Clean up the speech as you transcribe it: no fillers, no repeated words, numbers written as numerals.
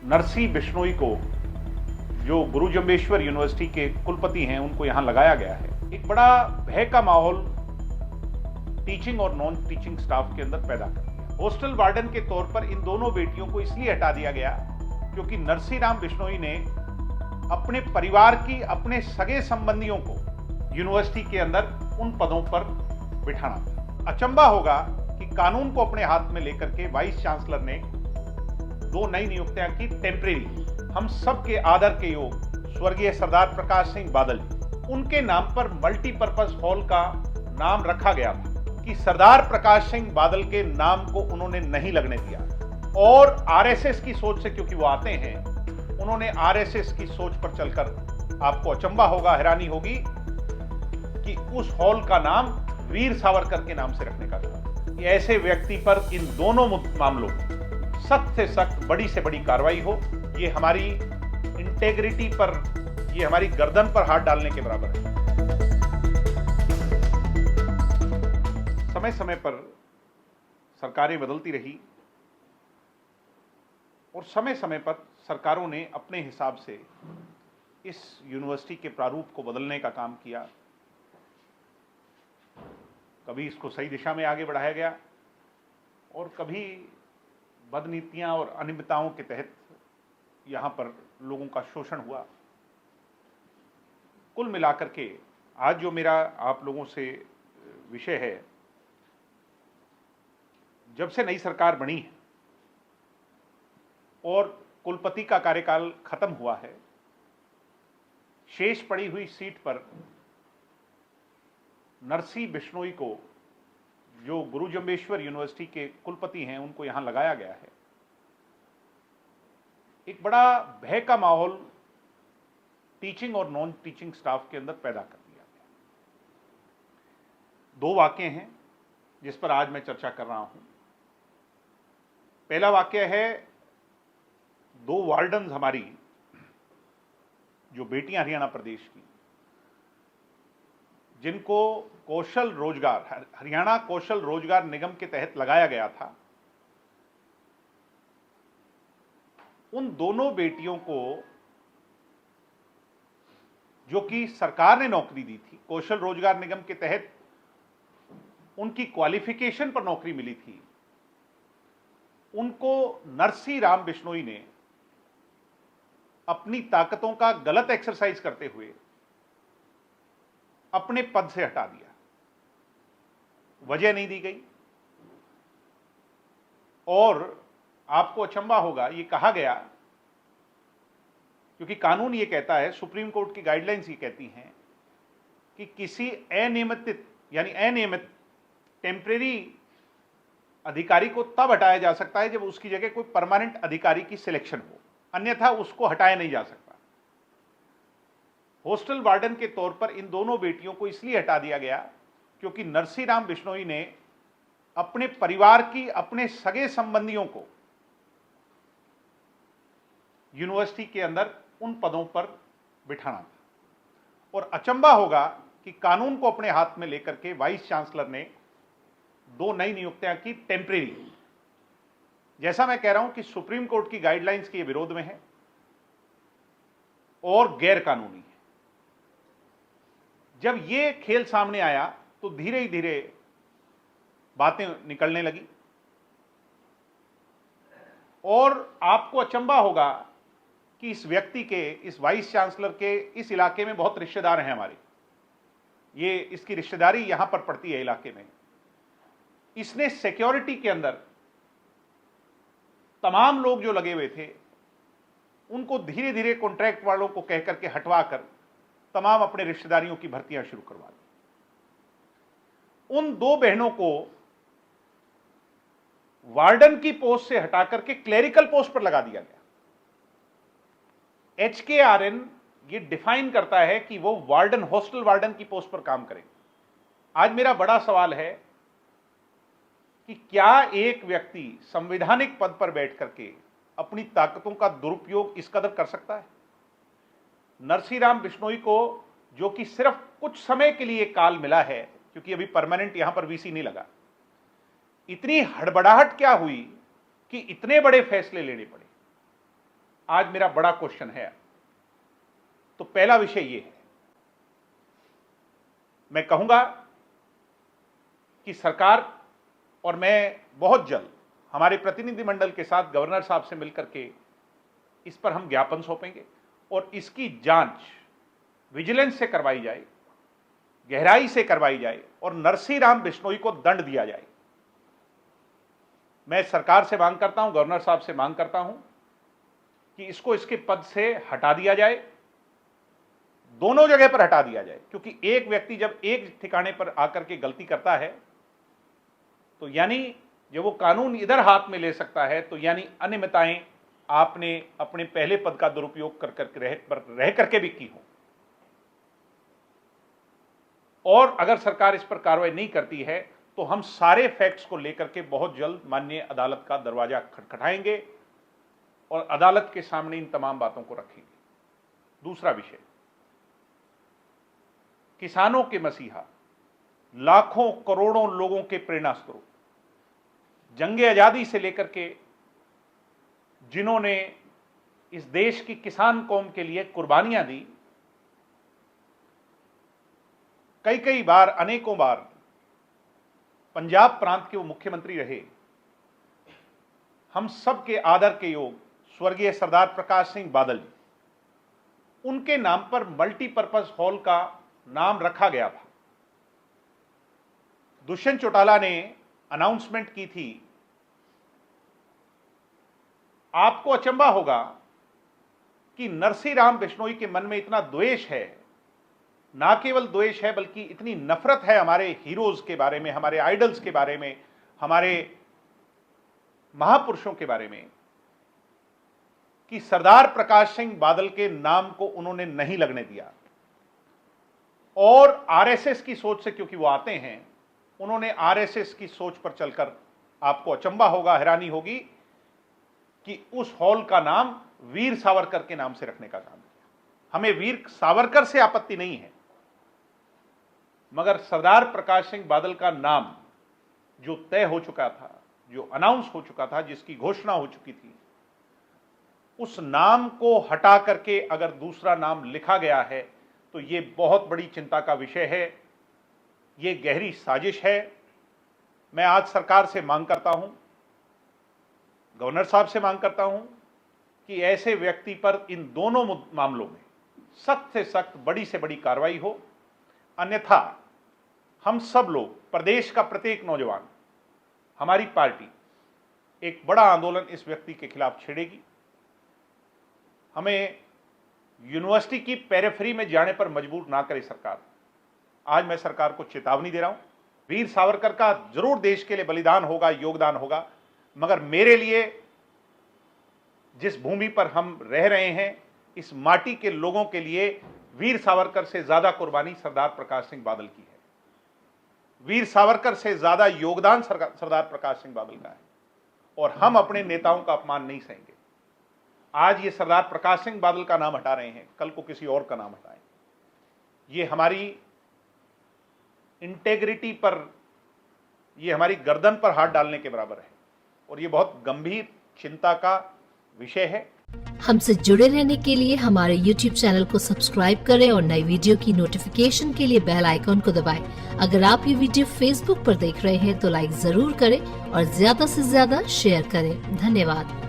नरसी बिश्नोई को, जो गुरु जम्बेश्वर यूनिवर्सिटी के कुलपति हैं, उनको यहां लगाया गया है। एक बड़ा भय का माहौल टीचिंग और नॉन टीचिंग स्टाफ के अंदर पैदा कर दिया। हॉस्टल वार्डन के तौर पर इन दोनों बेटियों को इसलिए हटा दिया गया क्योंकि नरसी राम बिश्नोई ने अपने परिवार की, अपने सगे संबंधियों को यूनिवर्सिटी के अंदर उन पदों पर बिठाना था। अचंभा होगा कि कानून को अपने हाथ में लेकर के वाइस चांसलर ने 2 नई नियुक्तियां की टेम्परेरी। हम सबके आदर के योग स्वर्गीय सरदार प्रकाश सिंह बादल, उनके नाम पर मल्टीपर्पज हॉल का नाम रखा गया था कि सरदार प्रकाश सिंह बादल के नाम को उन्होंने नहीं लगने दिया। और आरएसएस की सोच से क्योंकि वो आते हैं, उन्होंने आरएसएस की सोच पर चलकर, आपको अचंभा होगा, हैरानी होगी कि उस हॉल का नाम वीर सावरकर के नाम से रखने का था। ऐसे व्यक्ति पर इन दोनों मामलों में सख्त से सख्त, बड़ी से बड़ी कार्रवाई हो। ये हमारी इंटेग्रिटी पर, ये हमारी गर्दन पर हाथ डालने के बराबर है। समय समय पर सरकारें बदलती रही और समय समय पर सरकारों ने अपने हिसाब से इस यूनिवर्सिटी के प्रारूप को बदलने का काम किया। कभी इसको सही दिशा में आगे बढ़ाया गया और कभी बदनीतियां और अनियमितताओं के तहत यहां पर लोगों का शोषण हुआ। कुल मिलाकर के आज जो मेरा आप लोगों से विषय है, जब से नई सरकार बनी है और कुलपति का कार्यकाल खत्म हुआ है, शेष पड़ी हुई सीट पर नरसी बिश्नोई को, जो गुरु जम्बेश्वर यूनिवर्सिटी के कुलपति हैं, उनको यहां लगाया गया है। एक बड़ा भय का माहौल टीचिंग और नॉन टीचिंग स्टाफ के अंदर पैदा कर दिया गया। 2 वाक्य हैं जिस पर आज मैं चर्चा कर रहा हूं। पहला वाक्य है 2 वार्डन्स हमारी, जो बेटियां हरियाणा प्रदेश की, जिनको कौशल रोजगार, हरियाणा कौशल रोजगार निगम के तहत लगाया गया था, उन दोनों बेटियों को, जो कि सरकार ने नौकरी दी थी, कौशल रोजगार निगम के तहत उनकी क्वालिफिकेशन पर नौकरी मिली थी, उनको नरसी राम बिश्नोई ने अपनी ताकतों का गलत एक्सरसाइज करते हुए अपने पद से हटा दिया। वजह नहीं दी गई और आपको अचंभा होगा, ये कहा गया, क्योंकि कानून ये कहता है, सुप्रीम कोर्ट की गाइडलाइंस ये कहती हैं कि किसी अनियमित यानी अनियमित टेम्परेरी अधिकारी को तब हटाया जा सकता है जब उसकी जगह कोई परमानेंट अधिकारी की सिलेक्शन हो, अन्यथा उसको हटाया नहीं जा सकता। हॉस्टल वार्डन के तौर पर इन दोनों बेटियों को इसलिए हटा दिया गया क्योंकि नरसी राम बिश्नोई ने अपने परिवार की, अपने सगे संबंधियों को यूनिवर्सिटी के अंदर उन पदों पर बिठाना था। और अचंभा होगा कि कानून को अपने हाथ में लेकर के वाइस चांसलर ने 2 नई नियुक्तियां की टेम्परेरी। जैसा मैं कह रहा हूं कि सुप्रीम कोर्ट की गाइडलाइंस के विरोध में है और गैर कानूनी है। जब ये खेल सामने आया तो धीरे ही धीरे बातें निकलने लगी और आपको अचंभा होगा कि इस व्यक्ति के, इस वाइस चांसलर के इस इलाके में बहुत रिश्तेदार हैं हमारे। ये इसकी रिश्तेदारी यहां पर पड़ती है इलाके में। इसने सिक्योरिटी के अंदर तमाम लोग जो लगे हुए थे, उनको धीरे धीरे कॉन्ट्रैक्ट वालों को कहकर के हटवा कर तमाम अपने रिश्तेदारियों की भर्तियां शुरू करवा दी। उन 2 बहनों को वार्डन की पोस्ट से हटाकर के क्लेरिकल पोस्ट पर लगा दिया गया। HKRN ये डिफाइन करता है कि वो वार्डन, हॉस्टल वार्डन की पोस्ट पर काम करें। आज मेरा बड़ा सवाल है कि क्या एक व्यक्ति संवैधानिक पद पर बैठ करके अपनी ताकतों का दुरुपयोग इस कदर कर सकता है? नरसी राम बिश्नोई को, जो कि सिर्फ कुछ समय के लिए काल मिला है, क्योंकि अभी परमानेंट यहां पर वीसी नहीं लगा, इतनी हड़बड़ाहट क्या हुई कि इतने बड़े फैसले लेने पड़े? आज मेरा बड़ा क्वेश्चन है। तो पहला विषय ये है, मैं कहूंगा कि सरकार और मैं बहुत जल्द हमारे प्रतिनिधिमंडल के साथ गवर्नर साहब से मिलकर के इस पर हम ज्ञापन सौंपेंगे और इसकी जांच विजिलेंस से करवाई जाए, गहराई से करवाई जाए और नरसी राम बिश्नोई को दंड दिया जाए। मैं सरकार से मांग करता हूं, गवर्नर साहब से मांग करता हूं कि इसको इसके पद से हटा दिया जाए, दोनों जगह पर हटा दिया जाए। क्योंकि एक व्यक्ति जब एक ठिकाने पर आकर के गलती करता है तो यानी जब वो कानून इधर हाथ में ले सकता है तो यानी अनियमितताएं आपने अपने पहले पद का दुरुपयोग रह करके भी की हो। और अगर सरकार इस पर कार्रवाई नहीं करती है तो हम सारे फैक्ट्स को लेकर के बहुत जल्द माननीय अदालत का दरवाजा खटखटाएंगे और अदालत के सामने इन तमाम बातों को रखेंगे। दूसरा विषय, किसानों के मसीहा, लाखों करोड़ों लोगों के प्रेरणा स्रोत, जंगे आजादी से लेकर के जिन्होंने इस देश की किसान कौम के लिए कुर्बानियां दी, कई कई बार, अनेकों बार पंजाब प्रांत के वो मुख्यमंत्री रहे। हम सब के आदर के योग स्वर्गीय सरदार प्रकाश सिंह बादल जी, उनके नाम पर मल्टीपर्पज हॉल का नाम रखा गया था। दुष्यंत चौटाला ने अनाउंसमेंट की थी। आपको अचंभा होगा कि नरसी राम बिश्नोई के मन में इतना द्वेष है, ना केवल द्वेष है बल्कि इतनी नफरत है हमारे हीरोज के बारे में, हमारे आइडल्स के बारे में, हमारे महापुरुषों के बारे में, कि सरदार प्रकाश सिंह बादल के नाम को उन्होंने नहीं लगने दिया। और आरएसएस की सोच से क्योंकि वो आते हैं, उन्होंने आरएसएस की सोच पर चलकर, आपको अचंभा होगा, हैरानी होगी कि उस हॉल का नाम वीर सावरकर के नाम से रखने का काम किया। हमें वीर सावरकर से आपत्ति नहीं है, मगर सरदार प्रकाश सिंह बादल का नाम जो तय हो चुका था, जो अनाउंस हो चुका था, जिसकी घोषणा हो चुकी थी, उस नाम को हटा करके अगर दूसरा नाम लिखा गया है तो यह बहुत बड़ी चिंता का विषय है, ये गहरी साजिश है। मैं आज सरकार से मांग करता हूं, गवर्नर साहब से मांग करता हूं कि ऐसे व्यक्ति पर इन दोनों मामलों में सख्त से सख्त, बड़ी से बड़ी कार्रवाई हो। अन्यथा हम सब लोग, प्रदेश का प्रत्येक नौजवान, हमारी पार्टी एक बड़ा आंदोलन इस व्यक्ति के खिलाफ छेड़ेगी। हमें यूनिवर्सिटी की पेरिफेरी में जाने पर मजबूर ना करे सरकार। आज मैं सरकार को चेतावनी दे रहा हूं, वीर सावरकर का जरूर देश के लिए बलिदान होगा, योगदान होगा, मगर मेरे लिए जिस भूमि पर हम रह रहे हैं, इस माटी के लोगों के लिए वीर सावरकर से ज्यादा कुर्बानी सरदार प्रकाश सिंह बादल की है। वीर सावरकर से ज्यादा योगदान सरदार प्रकाश सिंह बादल का है और हम अपने नेताओं का अपमान नहीं सहेंगे। आज ये सरदार प्रकाश सिंह बादल का नाम हटा रहे हैं, कल को किसी और का नाम हटाएं। ये हमारी इंटेग्रिटी पर, ये हमारी गर्दन पर हाथ डालने के बराबर है और ये बहुत गंभीर चिंता का विषय है। हमसे जुड़े रहने के लिए हमारे YouTube चैनल को सब्सक्राइब करें और नई वीडियो की नोटिफिकेशन के लिए बेल आइकॉन को दबाएं। अगर आप ये वीडियो Facebook पर देख रहे हैं तो लाइक जरूर करें और ज्यादा से ज्यादा शेयर करें। धन्यवाद।